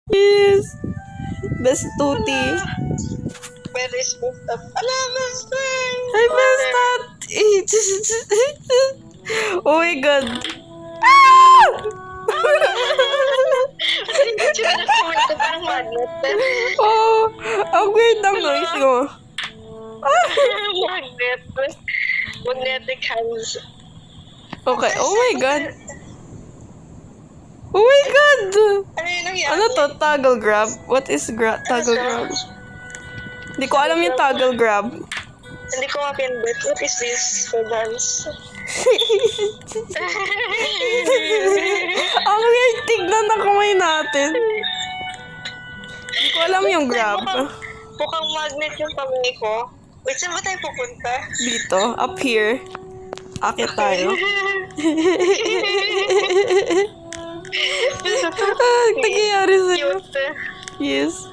Yes. Best tuti. Where is Bestat? Ala, Bestat! Hi, Bestat! Oh my God. Ah! Ano yung tsura na kumento? Parang magnet. Oh, ang weird ng noise ko. Magnet. Magnetic hands. Okay, oh my God. Oh my God! Ano yung nangyari? Ano to? Toggle grab? What is toggle grab? Hindi ko alam yung toggle grab. Hindi ko mapindot. What is this for dance? Ang weird tignan na kamay natin. Hindi ko alam yung grab. Mukhang magnet yung kamay ko. Wait, saan ba tayo pupunta? Dito, up here. Akit tayo. Nagyayari sa'yo. Cute. Yes.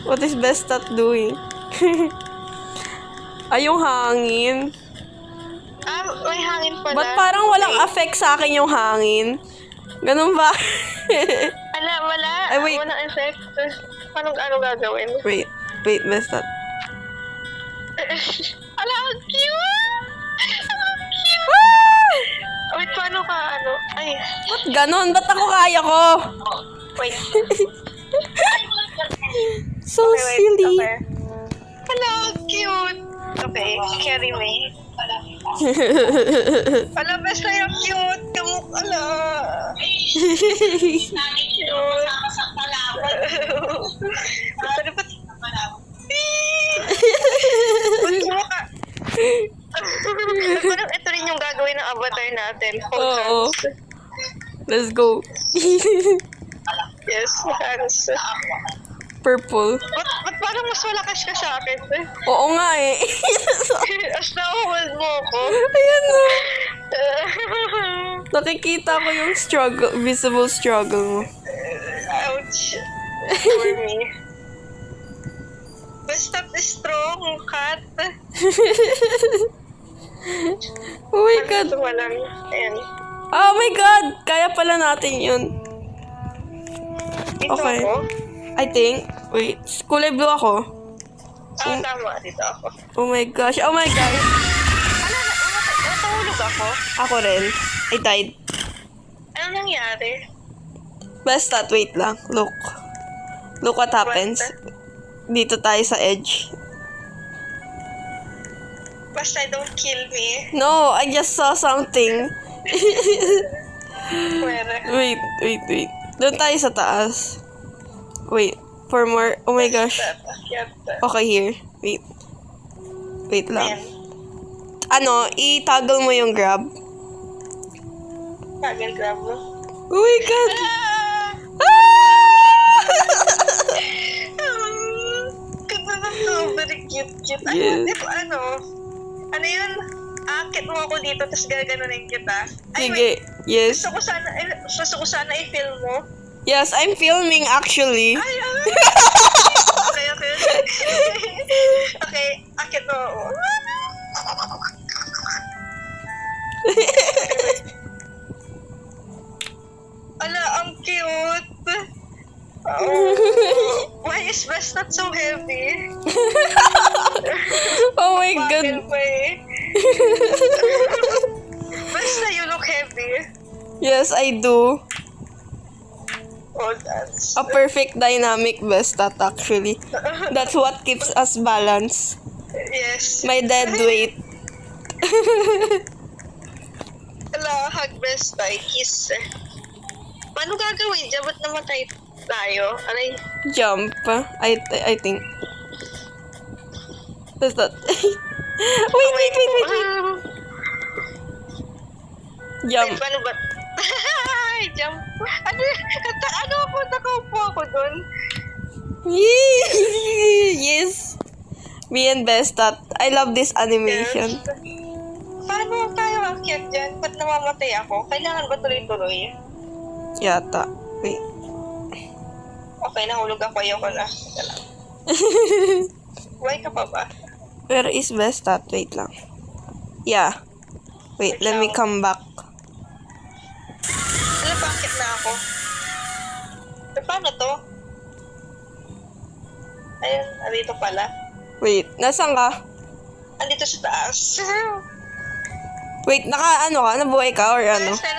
What is Bestat doing? Ay, yung hangin. May hangin pala. Ba't parang walang effect sa akin yung hangin? Ganun ba? Wala. Ay, wait. Walang effect. Ano gagawin? Wait, Bestat. Ala, ang cute! Ang cute! Wait, paano ka, Ay, Ba't ganon? Ba't ako kaya ko? wait. So Okay, wait. silly. Okay. Ala, ang cute! Okay, carry me. Ala, basta yung cute. Kamuk, ala. Cute. Ano ba? Parang ito rin yung gagawin ng avatar natin. Oo. Let's go. Yes, hands. Purple. Ba't parang mas malakas ka sa akin? Oo nga eh. As na-hold mo ako. Ayan na. Nakikita ko yung visible struggle mo. Ouch. For me. Basta strong, cat. Oh my God. Ito walang, ayan. Oh my God. Kaya pala natin yun. Dito Okay. ako. I think. Wait. Kulay blue ako. Tama. Dito ako. Oh my gosh. Oh my gosh. Natahulog ako. Ako rin. I died. Ano nangyari? Bestat, wait lang. Look. Look what happens. Dito tayo sa edge. Basta don't kill me. No, I just saw something. Where? Wait. Doon tayo sa taas. Wait. For more. Oh my gosh. Okay, here. Wait lang. Ayan. I-toggle mo yung grab. Toggle grab mo. Oh my God. Very cute. Yes. Ano yun? Akit mo ako dito, tapos gaganunin kita. Ay, Sige. Yes. gusto ko sana i-film mo. Yes, I'm filming actually. Ay. Okay. Okay, akit mo ako. Ala, ang cute. Oh, why is Bestat so heavy? Oh my God. Bakit pa eh? Basta you look heavy. Yes, I do. Oh, that's... A perfect dynamic Bestat actually. That's what keeps us balanced. Yes. My dead weight. Ala, hug Bestat, kiss. Paano gagawin dyan? Ba't namatay tayo? Aray. Jump. I think. Bestat. wait. Jump. Wait, paano ba? Jump. Ano ako? Nakaupo ako dun. Yes. Me and Bestat. I love this animation. Yes. Paano tayo akyat dyan? Ba't namamatay ako? Kailangan ba tuloy-tuloy? Yata. Wait. Okay, nahulog ako. Ayoko na. Why ka pa ba? Where is Bestat? Wait lang. Yeah. Wait, let me come back. Alam, bakit na ako? Paano to? Ayun, andito pala. Wait, nasan ka? Andito sa taas. Wait, ano ka? Nabuhay ka or ano? Basta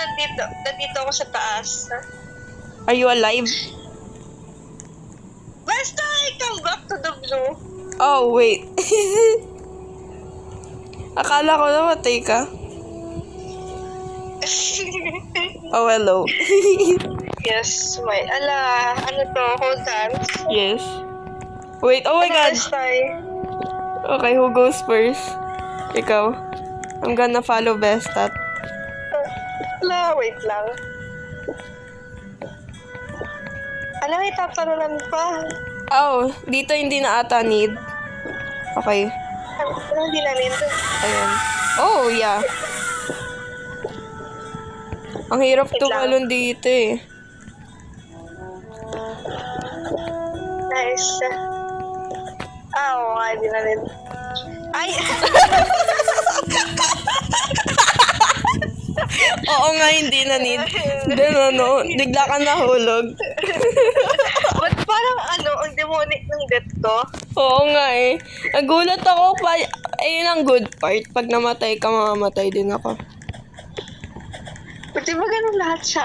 nandito ako sa taas. Are you alive? Basta I come back to the blue. Oh, wait. Akala ko namatay ka. Oh, hello. Yes, ano to, hold hands. Yes. Wait, oh my god. Best tayo. Okay, who goes first? Ikaw. I'm gonna follow Bestat. Wait lang. May tatalunan pa. Oh, dito hindi na ata need. Okay. Hindi na nito. Ayan. Oh, yeah. Ang hirap Wait tumalon dito eh. Nice. Oo nga, hindi na nito. Ay! Oo nga, hindi na need. Then ano, bigla ka nahulog. Ba't parang ang demonic ng death ko? Oo nga eh. Nagulat ako pa. Ayun ang good part. Pag namatay ka, mamamatay din ako. Di ba ganun lahat sa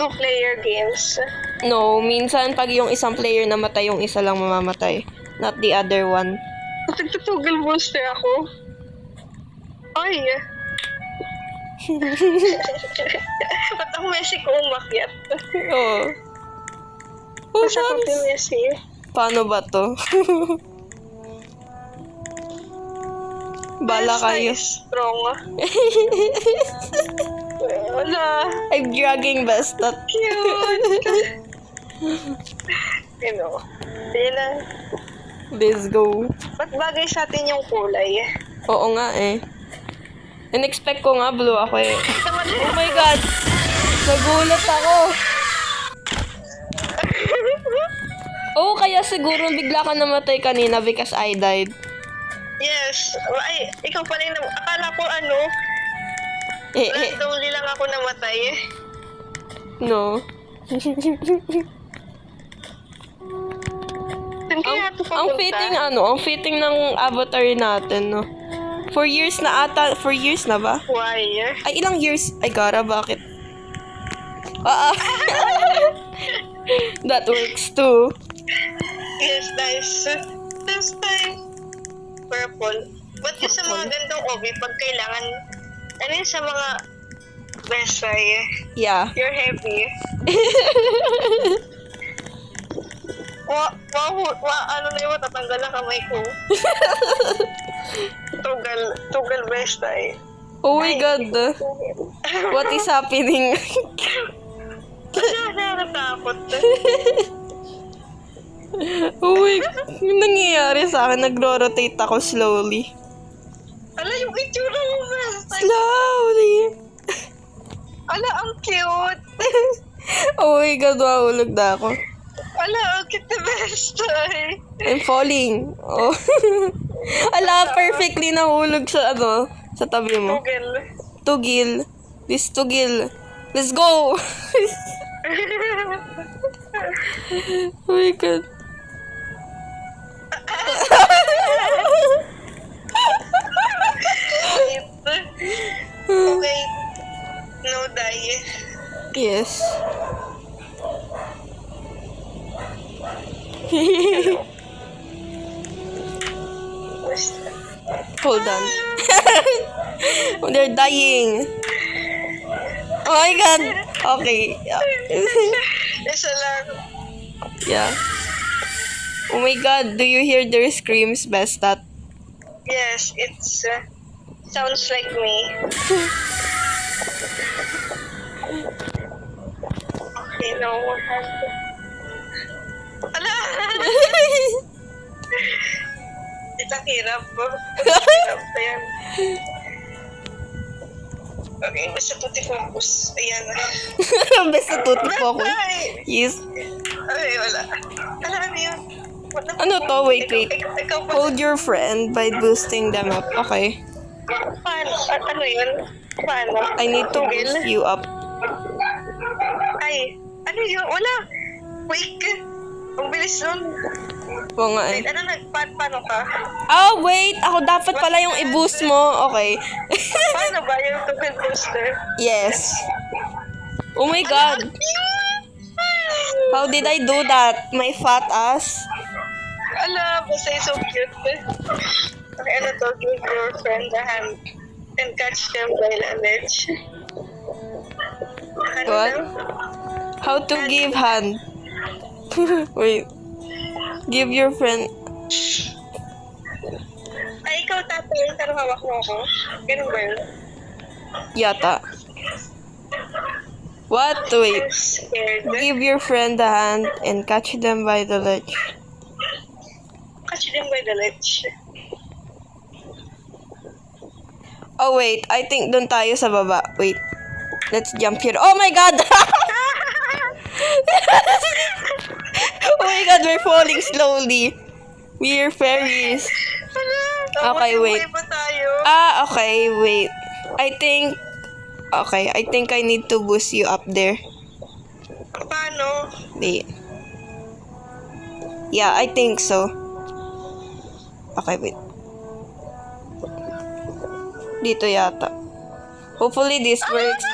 two-player games? No, minsan pag yung isang player namatay, yung isa lang mamamatay. Not the other one. Nagtutugol booster ako. Ay! Ba't ang Messi ko umakyat? Oo. Oh, Basta ko si Messi. paano ba to? Bala kayo. Strong. Wala. I'm dragging Bestat. Cute. Yun na. Let's go. Ba't bagay sa atin yung kulay? Oo nga eh. In-expect ko nga blue ako eh. Oh my god! Nagulat ako! Oo, kaya siguro bigla ka namatay kanina because I died. Yes. Ay, ikaw pala yung akala ko randomly lang ako namatay eh. No. Saan kaya ito Ang papunta? fitting ng avatar natin, no? 4 years na ata. 4 years na ba? Why? Ay, ilang years? Ay, Gara, bakit? Ah, that works too. Yes, nice. This time. Purple. Ba't yung sa mga gandang obi, pag kailangan, sa mga besay, Yeah. you're heavy. Ano na yun, tatanggal ang kamay ko. Tugal besay. Oh my god. What is happening? Nakakatakot. Oh my god. Yung nangyayari sa akin, nagro-rotate ako slowly. Yung itsura mo, besay. Slowly. Ang cute. Oh my god, mahulog na ako. Ang cute na besay. I'm falling. Oh. Perfectly nahulog sa sa tabi mo. Tugal. Tugil. This tugil. Let's go! Oh my god. Okay. No die. Yes. Hold on. They're dying. Oh my god. Okay. Isa lang. Yeah. Oh my god. Do you hear their screams, Bestat? Yes, it's sounds like me. Okay, no more hand. Itang hirap po. Hirap pa yan. Okay, basta tuti focus. Ayan. Basta tuti focus. Ay! Yes. Ay, wala. Ano yun? Ano to? Wait. Ikaw pa. Hold your friend by boosting them up. Okay. Paano? Ano yun? Paano? I need to boost you up. Ay, ano yun? Wala. Wait. Ang bilis nun. Oo nga eh. Wait, paano ka? Oh, wait! Ako dapat pala yung i-boost mo. Okay. Paano ba yung tugil booster? Yes. Oh my God. How did I do that? My fat ass? Ala, basta so cute. Okay, ano to? Give your friend a hand and catch them while a ledge. Ano What? daw? How to give hand? Wait. Give your friend... Ay, ikaw tatay, pero hawak mo ako. Ganun ba yun? Yata. What? Wait. I'm scared. Give your friend a hand and catch them by the ledge. Catch them by the ledge. Oh, wait. I think doon tayo sa baba. Wait. Let's jump here. Oh my God! Oh my God, we're falling slowly. We're fairies. Okay, wait. Pa tayo. Okay, wait. I think I need to boost you up there. Paano? Wait. Yeah, I think so. Okay, wait. Dito yata. Hopefully this works.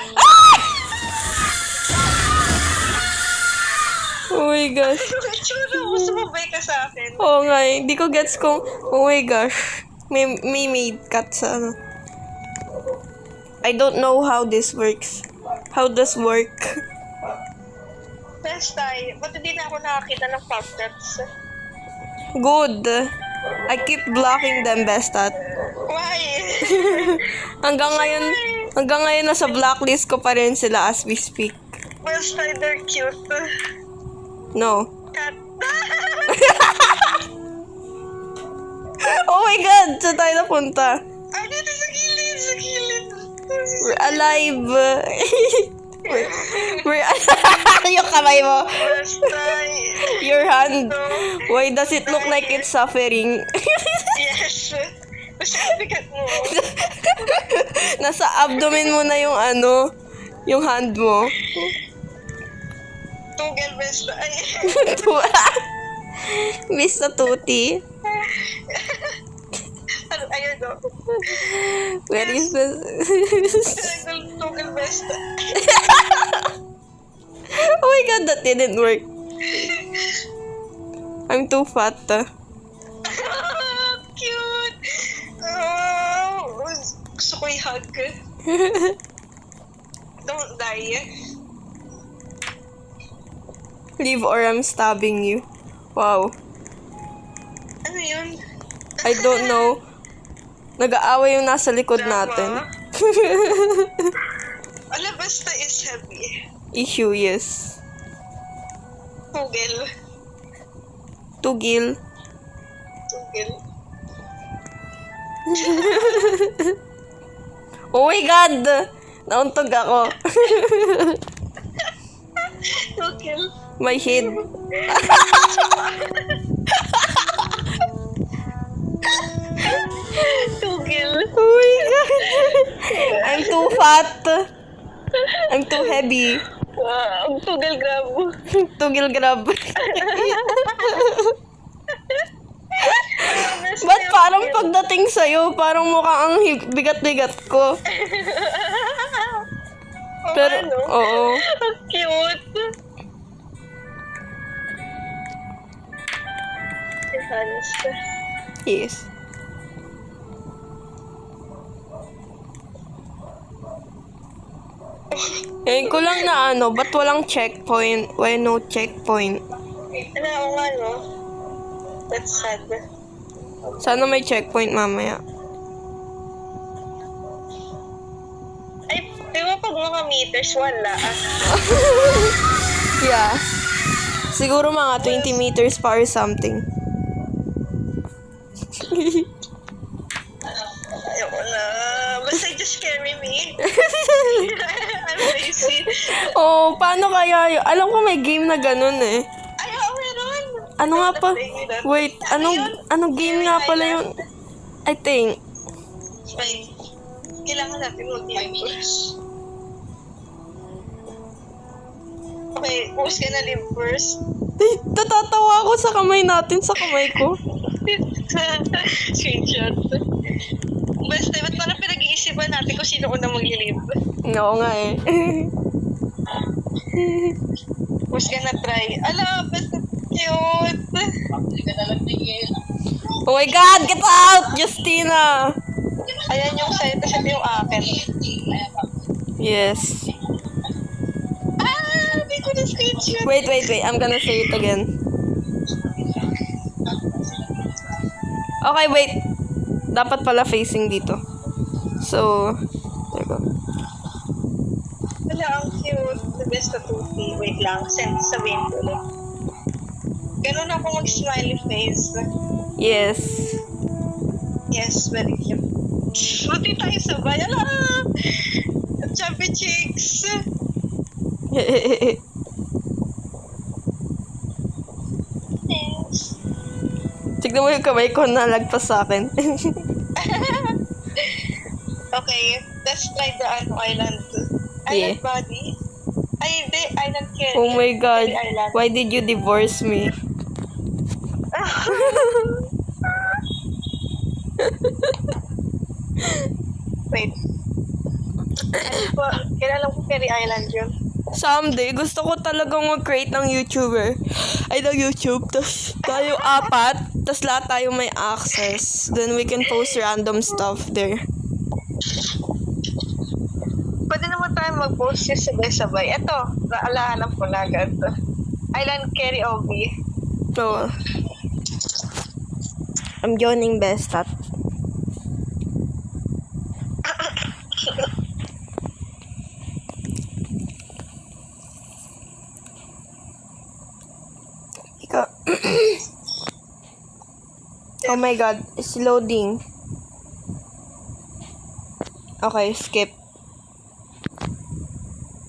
Oh my gosh. Itsura mo, sumabay ka sa akin. Oo nga eh. Hindi ko gets kung, oh my gosh. May maid cut sa ano. I don't know how this works. How does work? Best tayo. Ba't hindi na ako nakakita ng pop-nuts? Good. I keep blocking them, Bestat. Why? hanggang ngayon nasa blacklist ko pa rin sila as we speak. Best tayo, they're cute. No. Cat. Oh my God! Saan tayo napunta? Ay, dito sa gilid, sa gilid. We're alive. We're yung kamay mo. Best tayo. Your hand. Why does it look like it's suffering? Yes. Basta bigat mo. Nasa abdomen mo na yung ano, yung hand mo. Tugel, best tayo. Miss na tuti. Ayun o. Where is the... Tugel, best tayo. Oh my God, that didn't work. I'm too fat. Cute. Oh, gusto ko i-hug. Don't die. Leave or I'm stabbing you. Wow. Ano yun? I don't know. Nag-aaway yung nasa likod Drama. natin. Ala, basta is heavy. Issue, yes. Tugel. Tugil. Tugel. Oh my God! Nauntog ako. Tugel. My head. Tugel. Oh my God. I'm too fat. I'm too heavy. Ang tugel grab. Tugil grab. Ba't parang pagdating sa'yo, parang mukhang ang bigat-bigat ko. Pero, Ano? oo. Ang cute. Hands. Yes. Ngayon ko lang na ano, ba't walang checkpoint? Why no checkpoint? Ano, oo nga, no? That's sad. Sana may checkpoint mamaya. Ay, di ba pag mga meters, wala. Yeah. Siguro mga 20 meters pa or something. Ayoko na. Basta just carry me. I'm lazy. Oh, paano kaya yun? Alam ko may game na ganun eh. Ay, oo, meron. Ano nga pa? Wait, anong game nga pala yun? I think. Wait. Kailangan natin mag-live. Okay, who's gonna live first? Natatawa ako takot sa kamay natin, sa kamay ko. Screenshot. Basta, ba't parang pinag-iisipan natin kung sino unang maglilib? Oo nga eh. Who's gonna try? Ala, basta cute. Oh my God, get out, Justina! Ayan yung sa'yo, tapos ito yung akin. Yes. Ah, hindi ko na screenshot. Wait. I'm gonna say it again. Okay, wait. Dapat pala facing dito. So, there you go. Wala, ang cute. The best na tuti. Wait lang, sabihin ko ulit. Ganun ako mag-smiley face. Yes. Yes, very cute. Buti tayo sabay. Ala! Chubby cheeks. Thanks. Tignan mo yung kamay ko na lagpas sa akin. Okay, let's try the island. Yeah. Island body. Ay, hindi. Island Kerry. Oh my God. Kerry Island. Why did you divorce me? Wait. Kailan ko Kerry Island yun? Someday, gusto ko talagang mag-create ng YouTuber. Ay, ng YouTube. Tapos tayo apat. Tapos lahat tayo may access. Then we can post random stuff there. Pwede naman tayo mag-post yung sabay-sabay. Ito, naalahanan ko na agad. Island Kerry Obi. So, I'm joining Bestat. Ikaw. Oh my God, it's loading. Okay, skip.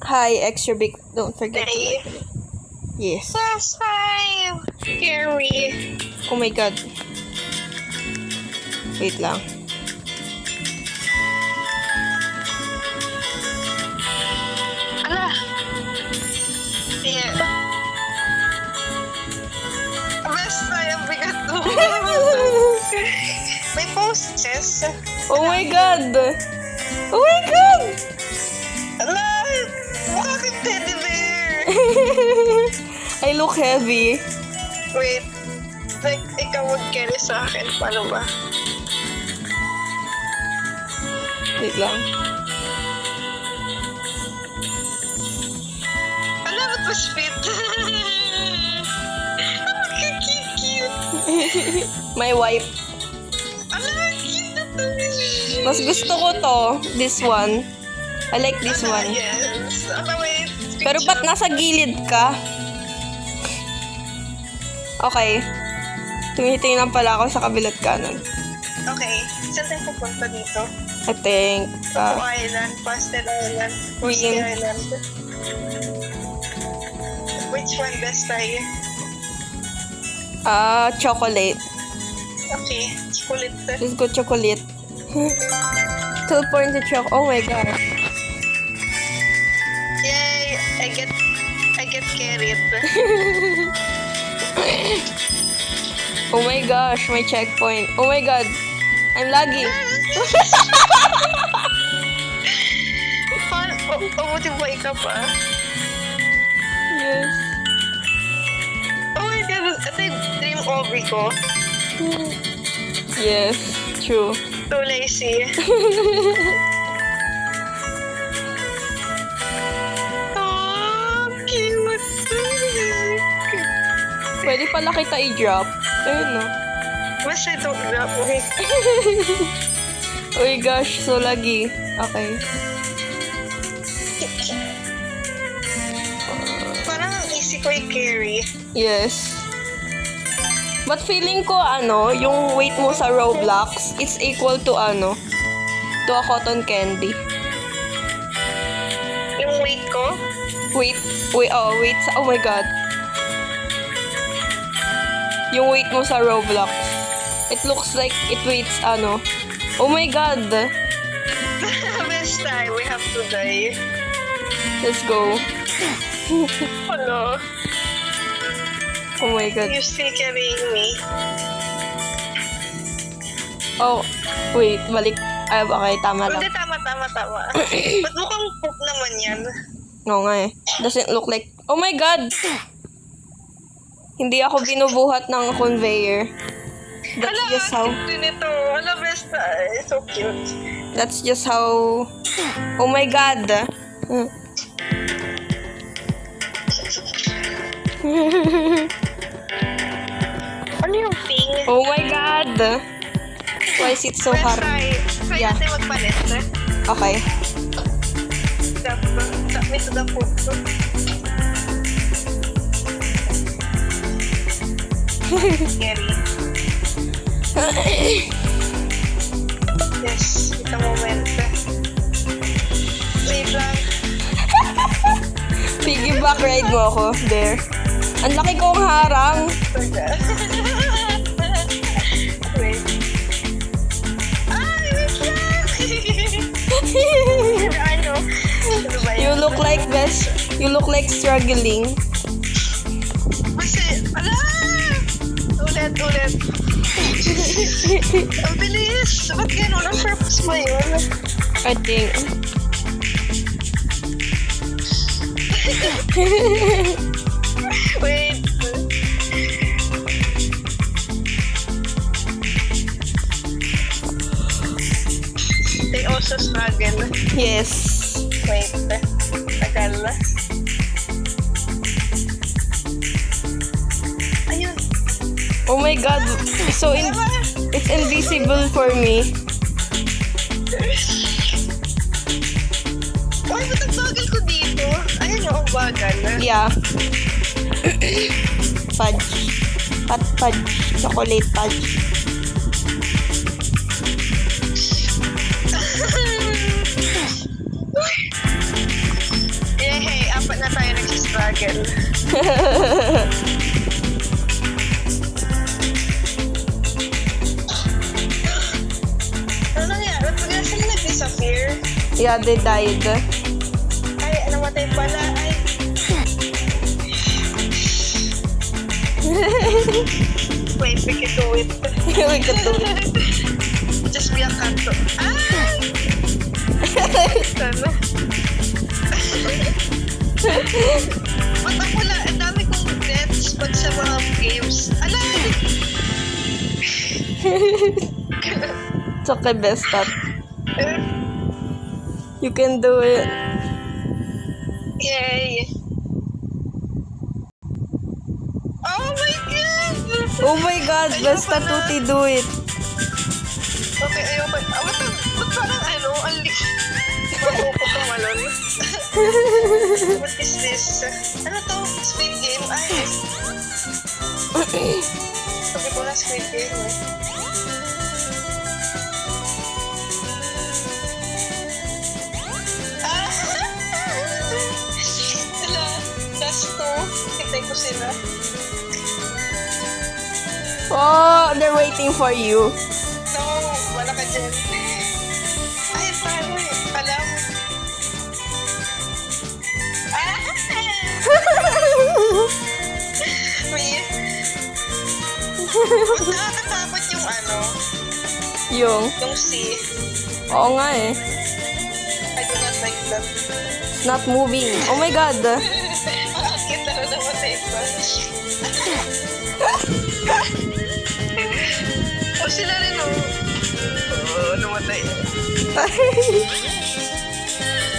Hi, extra big. Don't forget to Hey. like it. Yes. Plus 5. Kerry. Oh my God. Wait lang. Ala. Yeah. Basta yung bigat mo. May posts. Oh my God! Oh my God! Ala. Mukha kang teddy bear. I look heavy. Wait. Like, ikaw mag-carry sa akin. Paano ba? Wait lang. Ala, ba't mas fit? Ang cute. My wife. Ala, cute na to. Mas gusto ko to. This one. I like this Ala, one. yes. Ala, wait. Pero ba't nasa gilid ka? Okay. Tumitingin pala ako sa kabilat kanan. Okay. Saan tayo pupunta dito? I think. Tapo Island, Pastel Island, Pusti Green. Island. Which one best tayo? Chocolate. Okay, chocolate. Let's go chocolate. Teleport into chocolate. Oh my God. Yay! I get carried. Oh my gosh, my checkpoint. Oh my God. I'm lagging. Mabuti ba ikaw pa? Yes. Oh my God, ito yung dream hobby ko. Yes, true. Too lazy. Oh, cute. Pwede pala kita i-drop. Ayun no. Basta ito, grab. Wait. Oh my gosh, so laggy. Okay. Parang ang easy ko i-carry. Yes. But feeling ko, yung weight mo sa Roblox, it's equal to, to a cotton candy. Yung weight ko? Wait, oh my God. Yung weight mo sa Roblox. It looks like it weighs, Oh my God. Best time, we have to die. Let's go. Hello. Oh my God. You still carrying me. Oh, wait, balik. Ay, okay, tama lang. Hindi, tama. Ba't mukhang poop naman yan? Oo nga eh. Doesn't look like... Oh my God! Hindi ako binubuhat ng conveyor. That's just how... Nito. Hala, besta. So cute. That's just how... Oh my God! Ano yung thing? Oh my God! Why is it so hard? Try Yeah. natin magpalit. Okay. May to the food. Scary. Yes, ito moment. Wait lang. Piggyback ride mo ako. There. Ang laki kong harang. Wait. Ay, wait lang! Ano? Ano ba You yun? look like best. You look like struggling. Kasi, ala! Ulit. Ang bilis! Ba't gano'n? Ang purpose ba yun? I think. Wait. They also struggle. Yes. Wait. Tagal. Ayun. Oh my God. It's invisible for me. Uy, ba't ang bagal ko dito? Ayun yung ang bagal. Yeah. Fudge. Hot fudge. Chocolate fudge. Yay, apat na tayo nagsistruggle. Ano nangyari? Ba't bigla sila nag-disappear? Yeah, they died. Ay, namatay pala. Ay, wait, we can do it. We could do it. Just be a kanto. Ay! Ano? Ba't ako lang? Ang dami kong deaths pag sa mga games. Ala! It's okay, best that. You can do it. Yay! Oh my God! Oh my God, basta tuti do it. Okay, ayoko. Ba't parang ano? Mabuko ka malon. What is this? Ano to? Squid Game? Ay. Sabi ko na Squid Game eh. Ah! Wala. Last two. Hintay ko sila. Oh, they're waiting for you. No, wala ka dyan. Ay, paano eh? Alam mo. Ah! May... Nakakatakot yung ano, Yung. yung sea. Oo nga eh. I do not like that. It's not moving. Oh my God. Ang cute na namatay pa. O sila rin oh. Oo, namatay.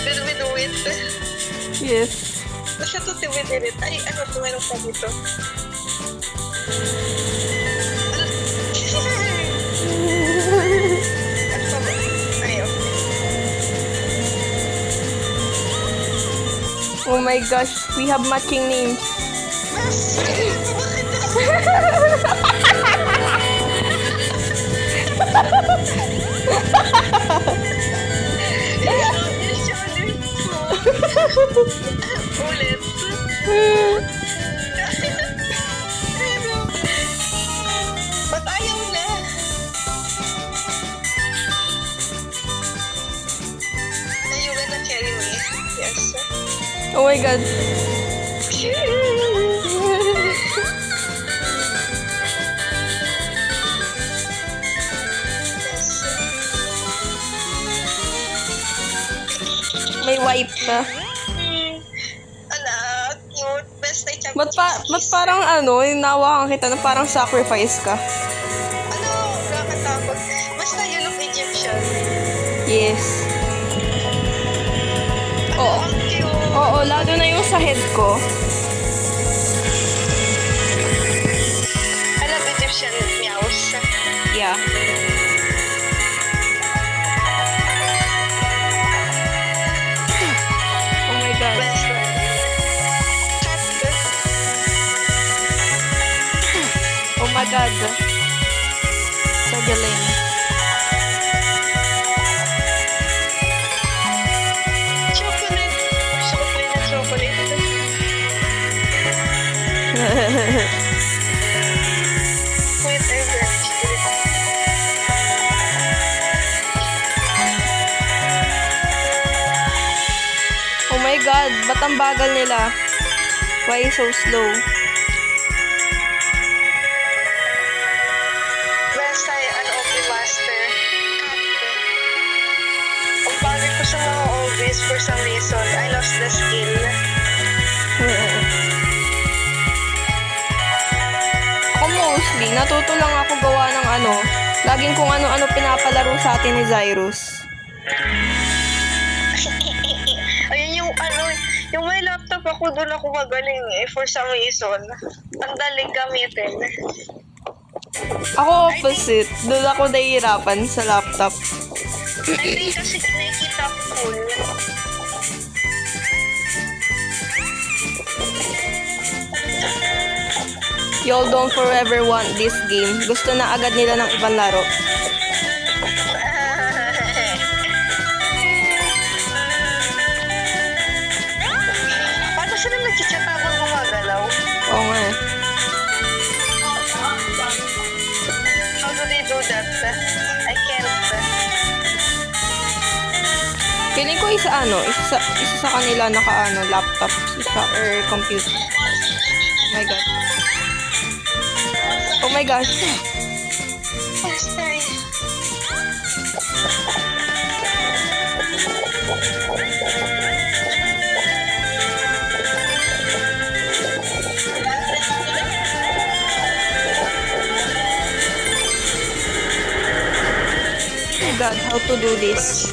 Pero we do it. Yes. Basta to we did it. Ay, ano to meron pa dito? Ano pa ba? Ay, okay. Oh my gosh, we have matching names. Mas! Ulit. Ano? Ba't ayaw na? Are you gonna carry me? Yes. Oh my God. white ka. Ala, cute. Best na chubby Ba't cheese. parang ano, hinawakan kita na parang sacrifice ka? Ano, nakakatakot. Basta you look Egyptian. Yes. Ano, Oo. ang cute. Oo, lalo na yung sa head ko. I love Egyptian meows. Yeah. Oh my God. Best na. Cat. Oh my God. Sa galing. Chocolate. Gusto ko plain na chocolate. Wait, I got Oh my God, ba't ang bagal nila? Why so slow? Best ay an OP master. Cat. Ang bagay ko sa mga OBs for some reason. I lost the skill. Ako mostly, natuto lang ako gawa ng ano, laging kung ano-ano pinapalaro sa atin ni Zyrus. Ayun yung ano, yung may laptop ako, doon ako magaling for some reason. Ang daling gamitin. Ako opposite, doon ako nahihirapan sa laptop. I think kasi nakikita ko cool. Y'all don't forever want this game. Gusto na agad nila ng ibang laro. Paano sila nag-chat habang gumagalaw? Oo nga eh. How do they do that? I can't. Feeling ko isa sa kanila naka laptop, isa or computer. Oh my God. Oh my gosh. Basta eh. Oh God, how to do this?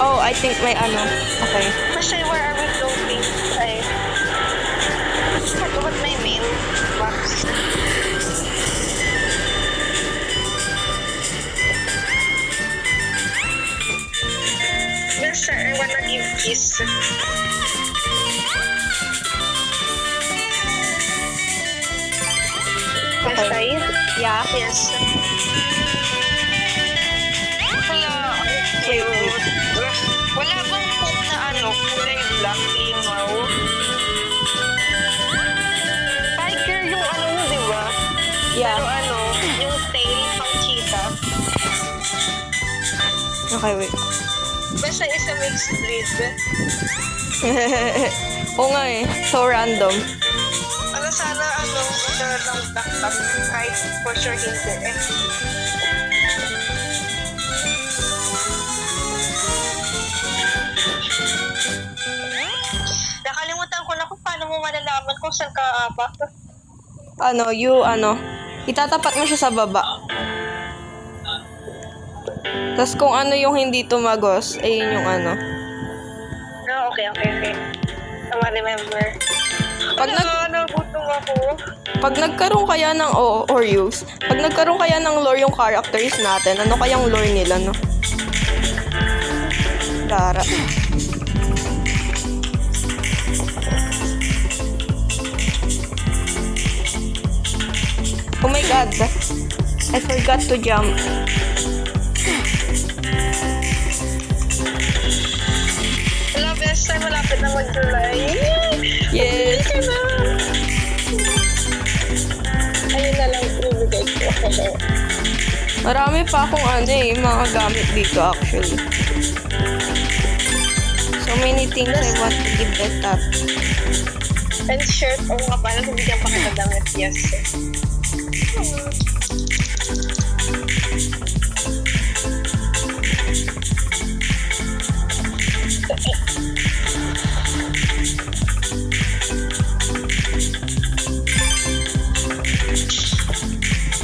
Oh, I think may ano. Okay. Basta where are we floating? Ay. What my mail box? Basta I wanna give kiss. Basta yun? Yeah. Yes. Wala. Wait, wait. Wala bang hook na ano, kulay black, limaw? Tiger yung ano mo, di ba? Yeah. Pero ano, yung tail pang cheetah. Okay, wait. Basta isa mixed breed. Oo nga eh. So random. Ano sana ano, magkaroon ng tak-tak kahit for sure hindi eh. Nakalimutan ko na kung paano mo malalaman kung saan ka apak. Itatapat mo siya sa baba. Tapos kung ano yung hindi tumagos, ayun yung ano. Ah, okay. Tama, remember. Nagutom ako. Pag nagkaroon kaya ng Oreos, pag nagkaroon kaya ng lore yung characters natin, ano kayang lore nila, no? Dara. Oh my God. I forgot to jump. Wala, best time. Malapit na mag-July. Yes. Hindi na. Ayun na lang ibigay ko. Marami pa akong mga gamit dito actually. So many things I want to give that up. And shirt, oo nga pala, bigyan pa kita damit. Yes.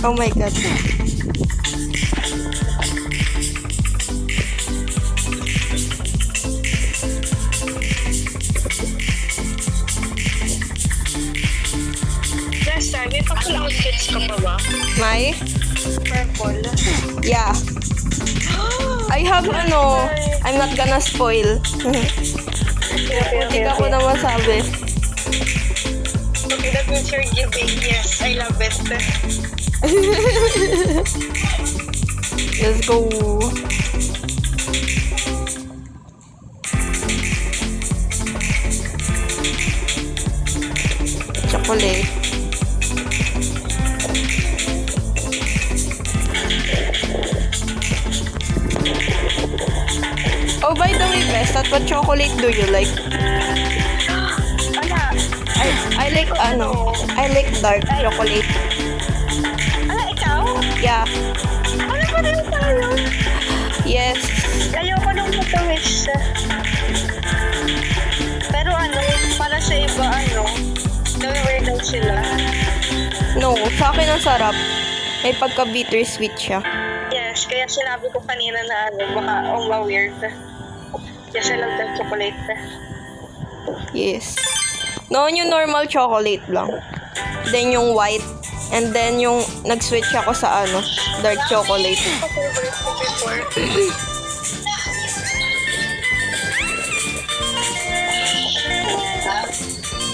Oh my God. Last time, may pa-full outfits ka pa ba? May? Purple. Yeah. I have I'm not gonna spoil. Hindi ka ko na masabi. Okay, that means you're giving. Yes, I love it. Let's go. Chocolate. Oh, by the way, Bestat, what chocolate do you like? Ala, I like I like dark chocolate. ala, ikaw? Yeah. Ano ba rin tayo? Yes. Ayoko nung matamis. Pero para sa iba, na-wear daw sila. No, sa akin ang sarap. May pagka-bittersweet siya. Yes, kaya sinabi ko kanina na baka ma-weird. Yes, I love that chocolate. Yes. Noon yung normal chocolate lang. Then yung white. And then yung nag-switch ako sa dark chocolate. Favorite ko before.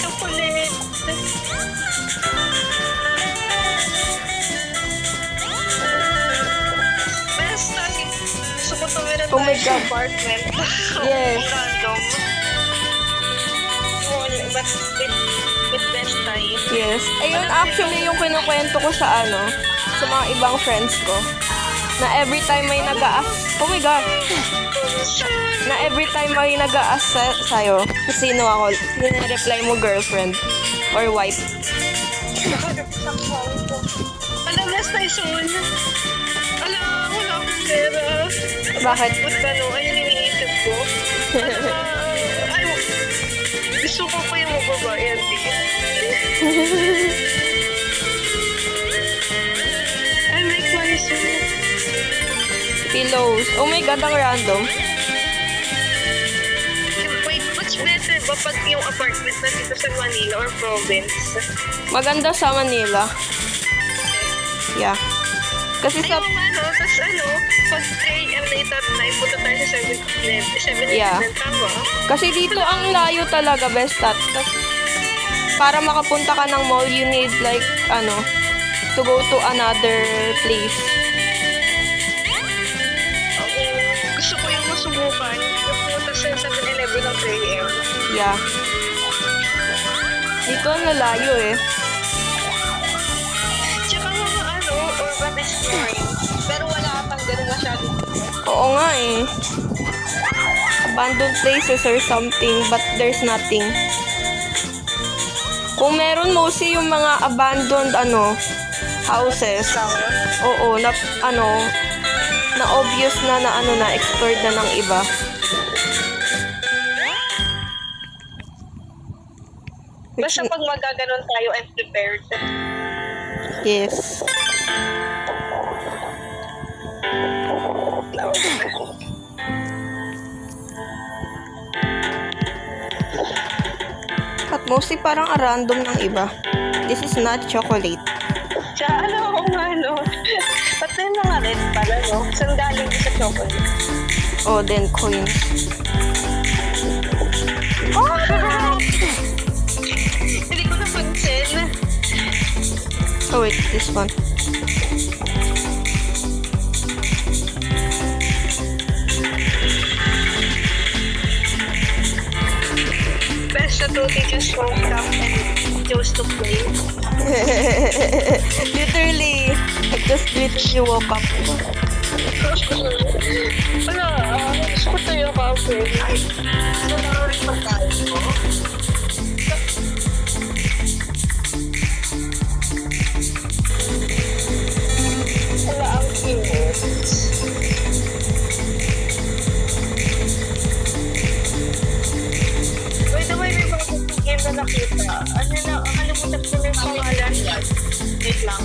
Chocolate. Best study. Gusto ko tumira Oh my tayo sa God. apartment. Yes. Random. But with best time. Yes. Ayun actually yung kinukwento ko sa sa mga ibang friends ko. Na every time may nag-a-ask. Oh my God. Na every time may nag-a-ask sa'yo. Sino ako? Reply mo girlfriend. Or wife. Alam, last night soon. Alam, wala akong pera. Bakit? Ba't ayun iniisip ko. Ay, gusto ko pa yung mababayan din. I make money soon. Pillows. Oh my God, ang random. Wait, what's better ba pag yung apartment na dito sa Manila or province? Maganda sa Manila. Yeah. Kasi sa... Tapos pag 3 AM later na punta tayo sa 7-Eleven, Yeah. tama? Kasi dito ang layo talaga, Bestat. Para makapunta ka ng mall, you need like, to go to another place. Gusto ko yung masubukan. Pumunta sa 7-Eleven ng 3 AM. Yeah. Dito ang lalayo eh. Tsaka mga urban exploring. Pero wala pang ganun masyado. Oo nga eh. Abandoned places or something, but there's nothing. Kung meron mostly yung mga abandoned houses. Oo, na obvious na explored na ng iba. Basta pag magaganon tayo, I'm prepared. Yes. At mostly parang random ng iba. This is not chocolate. Tsaka Ba't na yung mga red pala, Saan galing sa chocolate? Oh, then coins. Oh! Hindi ko napansin. Oh wait, this one. Best na to, they just woke up and chose to play. Literally, I just literally woke up. Wala, gusto ko tayo kape. Gusto na rin pagkain mo? Wala, ang cute. By the way, may mga game na nakita. Nakalimutan ko na yung pangalan. Wait lang.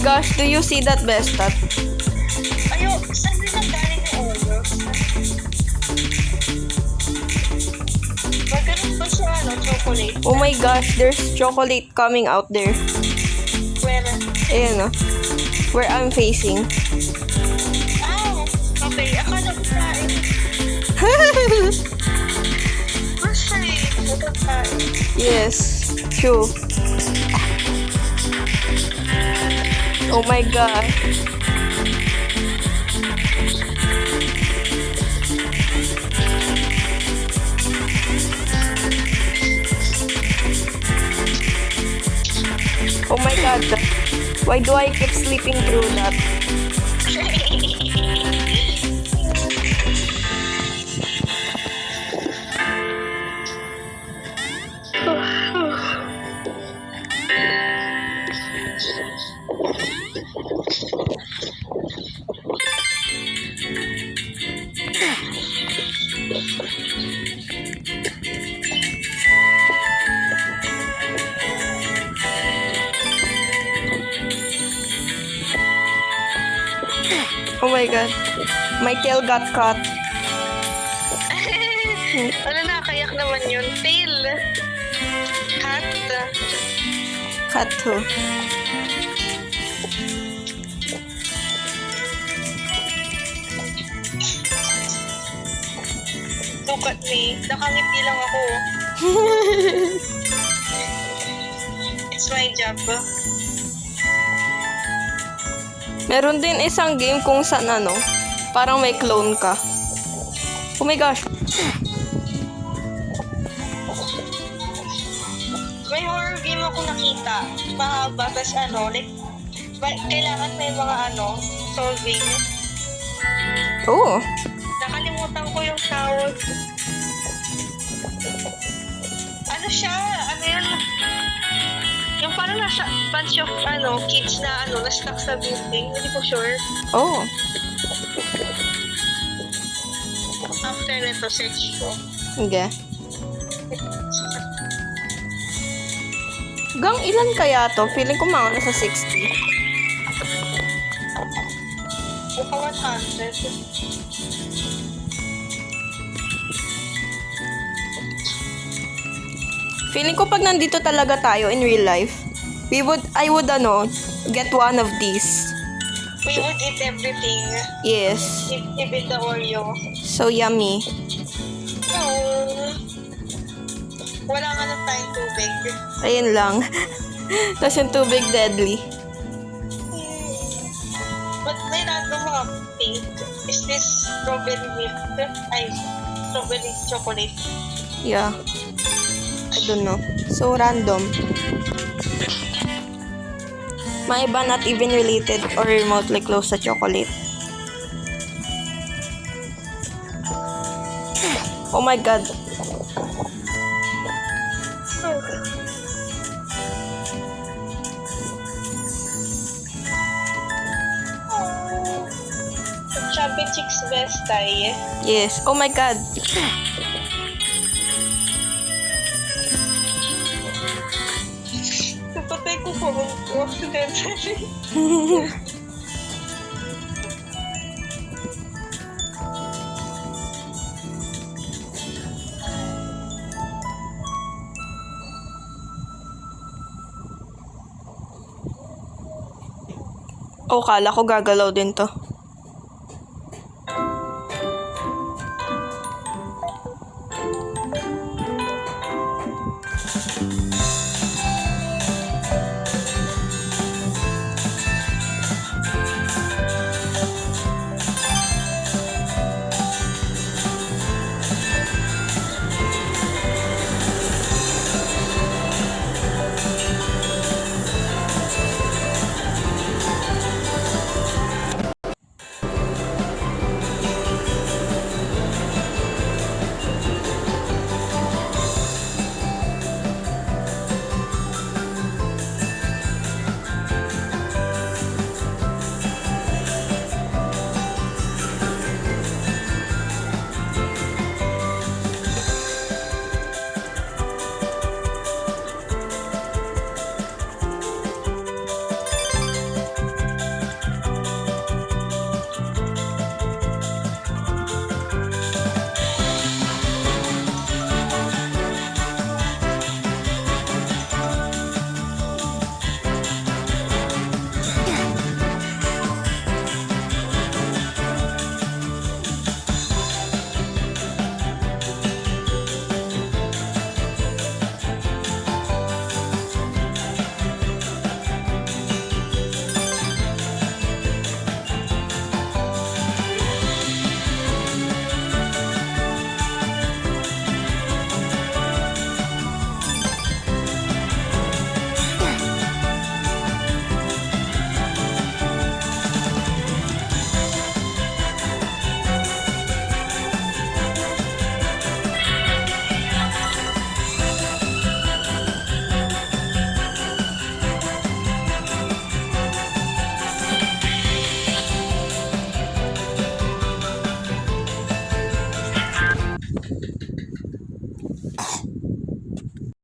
gosh, do you see that Bestat? Ayo, saan din ang galing yung Oreo? Magkaroon ba siya, chocolate? Oh my gosh, there's chocolate coming out there. Where? Ayan, oh. Where I'm facing. Ah, okay. Akala ko tayo. Masay. Ito tayo. Yes, true. Oh my god. Oh my god. Why do I keep sleeping through that? Oh my god. My tail got caught. Ano nakakayak naman yun? Tail. Cat. Cut too. Look at me. Nakangiti lang ako. It's my job. Meron din isang game kung saan parang may clone ka. Oh my gosh. May horror game ako nakita. Mahaba. Tapos kailangan may mga solving. Oh. Nakalimutan ko yung tawag. Ano siya? Ano yun? Yung parang nasa bunch of kids na na-stuck sa building. Hindi ko sure. Oh. After nito, search ko. Hindi. Gang ilan kaya to? Feeling ko mga nasa 60. Muka 100. Feeling ko pag nandito talaga tayo in real life, I would get one of these. We would eat everything. Yes. Even the Oreo. So yummy. Oh. Wala nga na tayong tubig. Ayun lang. Tapos yung tubig deadly. But may random mga pink. Is this strawberry milk? Ay, strawberry chocolate. Yeah. I don't know. So random. Mga iba not even related or remotely close sa chocolate. Oh my god. Chubby Chicks Best tayo. Yes. Oh my god. Napatay ko po accidentally. Oh, kala ko gagalaw din to.